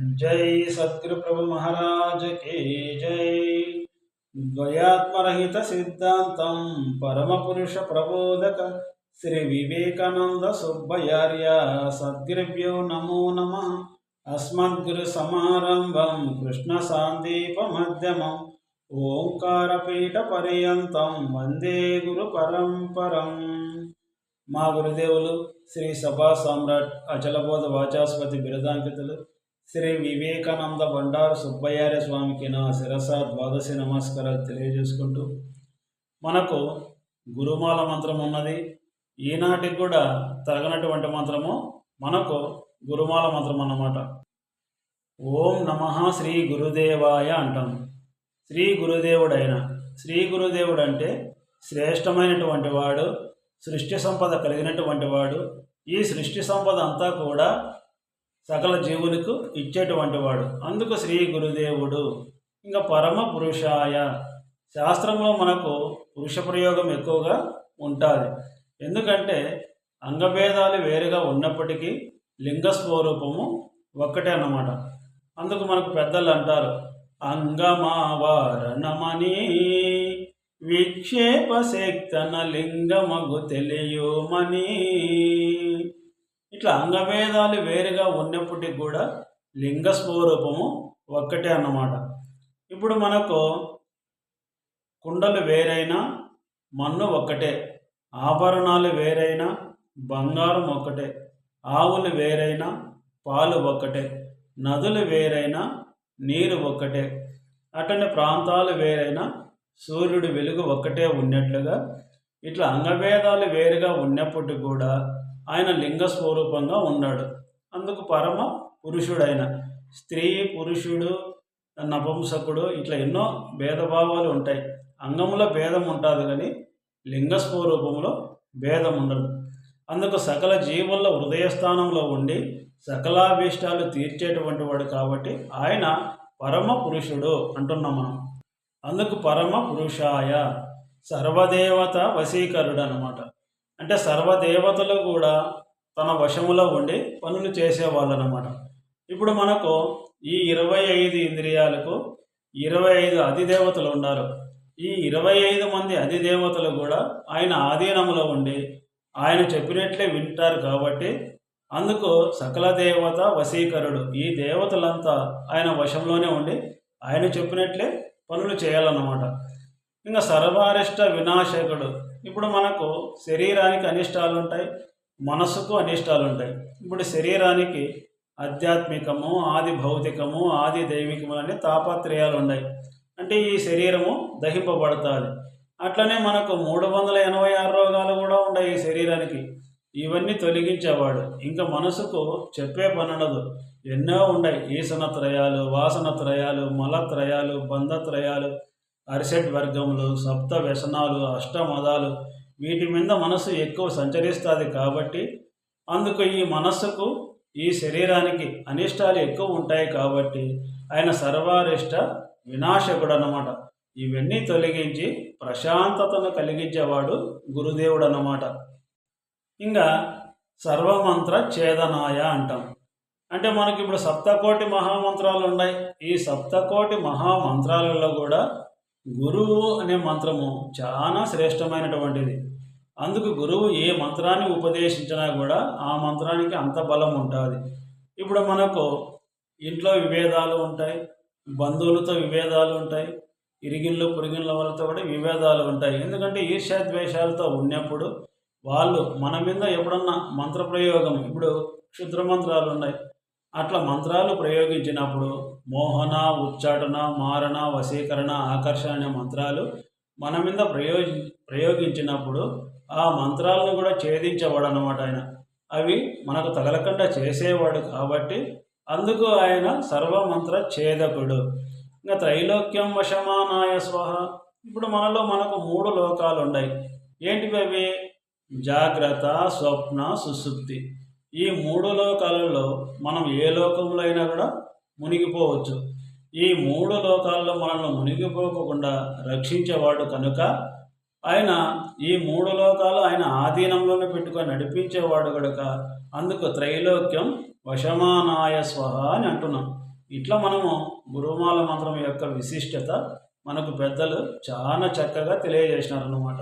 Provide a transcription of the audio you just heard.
जय सद्गुरु प्रभु महाराज की जय। द्वयात्मरहित सिद्धांतं परम पुरुष प्रबोधक श्री विवेकानंद सुब्बयार्य सद्गुरुभ्यो नमो नमः। अस्मद्गुरु समारंभं कृष्ण सांदीप मध्यमं ओंकारपीठ पर्यंतं वंदे गुरु परंपरं। మా గురుదేవులు శ్రీ సభా సామ్రాట్ అచలబోధ వాచాస్పతి బిరుదాంకితులు శ్రీ వివేకానంద బండారు సుబ్బయ్యార్య స్వామికి నా శిరస ద్వాదశి నమస్కారాలు తెలియజేసుకుంటూ, మనకు గురుమాల మంత్రం ఉన్నది. ఈనాటికి కూడా తరగనటువంటి మంత్రము మనకు గురుమాల మంత్రం అన్నమాట. ఓం నమః శ్రీ గురుదేవాయ అంటాం. శ్రీ గురుదేవుడైన, శ్రీ గురుదేవుడు అంటే శ్రేష్టమైనటువంటి వాడు, సృష్టి సంపద కలిగినటువంటి వాడు. ఈ సృష్టి సంపద అంతా కూడా సకల జీవులకు ఇచ్చేటువంటి వాడు. అందుకు శ్రీ గురుదేవుడు. ఇంకా పరమ పురుషాయ, శాస్త్రంలో మనకు పురుష ప్రయోగం ఎక్కువగా ఉంటుంది. ఎందుకంటే అంగభేదాలు వేరుగా ఉన్నప్పటికీ లింగ స్వరూపము ఒక్కటే అన్నమాట. అందుకు మనకు పెద్దలు అంటారు, అంగమావారణమని విక్షేప శక్తన లింగమగు తెలియమని. ఇట్లా అంగభేదాలు వేరుగా ఉన్నప్పటికీ కూడా లింగ స్వరూపము ఒక్కటే అన్నమాట. ఇప్పుడు మనకు కుండలు వేరైనా మన్ను ఒక్కటే, ఆభరణాలు వేరైనా బంగారం ఒక్కటే, ఆవులు వేరైనా పాలు ఒక్కటే, నదులు వేరైనా నీరు ఒక్కటే, అటనే ప్రాంతాలు వేరైనా సూర్యుడి వెలుగు ఒక్కటే ఉన్నట్లుగా ఇట్లా అంగభేదాలు వేరుగా ఉన్నప్పటికీ కూడా ఆయన లింగ స్వరూపంగా ఉన్నాడు. అందుకు పరమ పురుషుడైన, స్త్రీ పురుషుడు నపుంసకుడు ఇట్లా ఎన్నో భేదభావాలు ఉంటాయి. అంగముల భేదం ఉంటుంది కానీ లింగ స్వరూపంలో భేదం ఉండదు. అందుకు సకల జీవుల్లో హృదయస్థానంలో ఉండి సకలాభీష్టాలు తీర్చేటువంటి వాడు కాబట్టి ఆయన పరమ పురుషుడు అంటున్నాం మనం. అందుకు పరమ పురుషాయ, సర్వదేవత వశీకరుడు అన్నమాట. అంటే సర్వదేవతలు కూడా తన వశములో ఉండి పనులు చేసేవాళ్ళు అన్నమాట. ఇప్పుడు మనకు ఈ 25 ఇంద్రియాలకు 25 అధిదేవతలు ఉన్నారు. ఈ 25 మంది అధిదేవతలు కూడా ఆయన ఆధీనంలో ఉండి ఆయన చెప్పినట్లే వింటారు కాబట్టి అందుకు సకల దేవత వశీకరుడు. ఈ దేవతలంతా ఆయన వశంలోనే ఉండి ఆయన చెప్పినట్లే పనులు చేయాలన్నమాట. ఇంకా సర్వారిష్ట వినాశకుడు. ఇప్పుడు మనకు శరీరానికి అనిష్టాలు ఉంటాయి, మనసుకు అనిష్టాలు ఉంటాయి. ఇప్పుడు శరీరానికి ఆధ్యాత్మికము, ఆది భౌతికము, ఆది దైవికము అనే తాపత్రయాలు ఉన్నాయి. అంటే ఈ శరీరము దహింపబడుతుంది. అట్లనే మనకు 386 రోగాలు కూడా ఉన్నాయి ఈ శరీరానికి. ఇవన్నీ తొలగించేవాడు. ఇంకా మనసుకు చెప్పే పనుండదు, ఎన్నో ఉన్నాయి. ఈసనత్రయాలు, వాసనత్రయాలు, మలత్రయాలు, బంధత్రయాలు, అరిసెట్ వర్గములు, సప్త వ్యసనాలు, అష్టమదాలు, వీటి మీద మనసు ఎక్కువ సంచరిస్తుంది కాబట్టి అందుకు ఈ మనస్సుకు, ఈ శరీరానికి అనిష్టాలు ఎక్కువ ఉంటాయి కాబట్టి ఆయన సర్వారిష్ట వినాశకుడు అన్నమాట. ఇవన్నీ తొలగించి ప్రశాంతతను కలిగించేవాడు గురుదేవుడు అన్నమాట. ఇంకా సర్వమంత్ర ఛేదనాయ అంటాం. అంటే మనకి ఇప్పుడు సప్తకోటి మహామంత్రాలు ఉన్నాయి. ఈ సప్తకోటి మహామంత్రాలలో కూడా గురువు అనే మంత్రము చాలా శ్రేష్టమైనటువంటిది. అందుకు గురువు ఏ మంత్రాన్ని ఉపదేశించినా కూడా ఆ మంత్రానికి అంత బలం ఉంటుంది. ఇప్పుడు మనకు ఇంట్లో విభేదాలు ఉంటాయి, బంధువులతో విభేదాలు ఉంటాయి, ఇరిగిళ్ళు పొరిగిళ్ళ వాళ్ళతో కూడా విభేదాలు ఉంటాయి. ఎందుకంటే ఈర్ష్యాద్వేషాలతో ఉన్నప్పుడు వాళ్ళు మన మీద ఎప్పుడన్నా మంత్రప్రయోగం, ఇప్పుడు క్షుద్ర మంత్రాలు ఉన్నాయి, అట్లా మంత్రాలు ప్రయోగించినప్పుడు మోహన, ఉచ్చాటన, మారణ, వశీకరణ, ఆకర్షణ అనే మంత్రాలు మన మీద ప్రయోగించినప్పుడు ఆ మంత్రాలను కూడా ఛేదించేవాడు అన్నమాట ఆయన. అవి మనకు తగలకుండా చేసేవాడు కాబట్టి అందుకు ఆయన సర్వమంత్ర ఛేదకుడు. ఇంకా త్రైలోక్యం వశమానాయ స్వహ. ఇప్పుడు మనకు 3 లోకాలు ఉన్నాయి. ఏంటివి అవి? జాగ్రత్త, స్వప్న, సుషుప్తి. ఈ 3 లోకాలలో మనం ఏ లోకంలో అయినా కూడా మునిగిపోవచ్చు. ఈ 3 లోకాల్లో మనల్ని మునిగిపోకుండా రక్షించేవాడు కనుక ఆయన ఈ 3 లోకాలు ఆయన ఆధీనంలోనే పెట్టుకొని నడిపించేవాడు కనుక అందుకు త్రైలోక్యం వశమానాయ స్వహ అని అంటున్నాం. ఇట్లా మనము గురుమాల మంత్రం యొక్క విశిష్టత మనకు పెద్దలు చాలా చక్కగా తెలియజేసినారన్నమాట.